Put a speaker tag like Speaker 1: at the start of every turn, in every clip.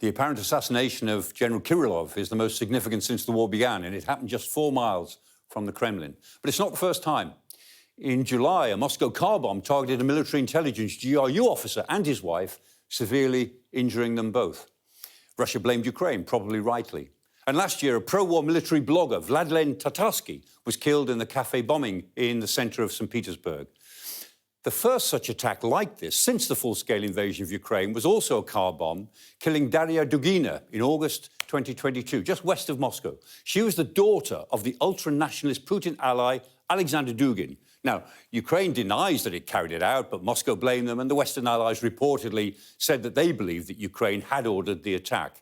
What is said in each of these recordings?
Speaker 1: The apparent assassination of General Kirillov is the most significant since the war began, and it happened just 4 miles from the Kremlin. But it's not the first time. In July, a Moscow car bomb targeted a military intelligence GRU officer and his wife, severely injuring them both. Russia blamed Ukraine, probably rightly. And last year, a pro-war military blogger, Vladimir Putin, was killed in the cafe bombing in the centre of St. Petersburg. The first such attack like this since the full-scale invasion of Ukraine was also a car bomb, killing Daria Dugina in August 2022, just west of Moscow. She was the daughter of the ultra-nationalist Putin ally, Alexander Dugin. Now, Ukraine denies that it carried it out, but Moscow blamed them, and the Western allies reportedly said that they believed that Ukraine had ordered the attack.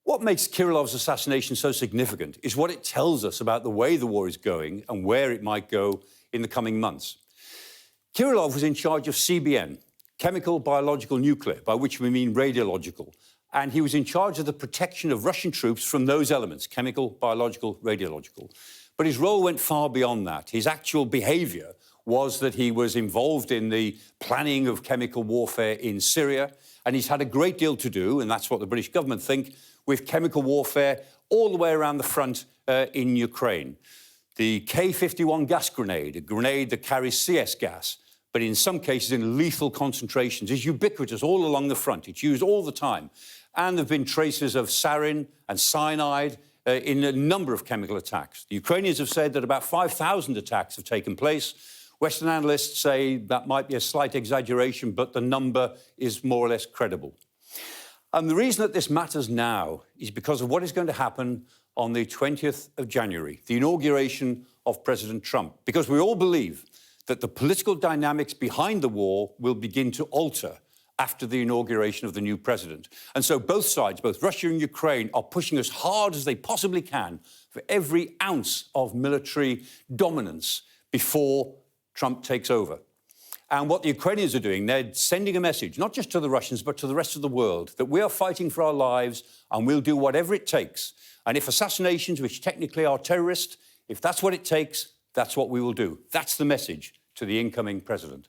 Speaker 1: What makes Kirillov's assassination so significant is what it tells us about the way the war is going and where it might go in the coming months. Kirillov was in charge of CBN, chemical, biological, nuclear, by which we mean radiological, and he was in charge of the protection of Russian troops from those elements, chemical, biological, radiological. But his role went far beyond that. His actual behaviour was that he was involved in the planning of chemical warfare in Syria, and he's had a great deal to do, and that's what the British government think, with chemical warfare all the way around the front in Ukraine. The K-51 gas grenade, a grenade that carries CS gas, but in some cases in lethal concentrations, is ubiquitous all along the front. It's used all the time. And there have been traces of sarin and cyanide in a number of chemical attacks. The Ukrainians have said that about 5,000 attacks have taken place. Western analysts say that might be a slight exaggeration, but the number is more or less credible. And the reason that this matters now is because of what is going to happen on the 20th of January, the inauguration of President Trump, because we all believe that the political dynamics behind the war will begin to alter after the inauguration of the new president. And so both sides, both Russia and Ukraine, are pushing as hard as they possibly can for every ounce of military dominance before Trump takes over. And what the Ukrainians are doing, they're sending a message, not just to the Russians, but to the rest of the world, that we are fighting for our lives and we'll do whatever it takes. And if assassinations, which technically are terrorist, if that's what it takes, that's what we will do. That's the message to the incoming president.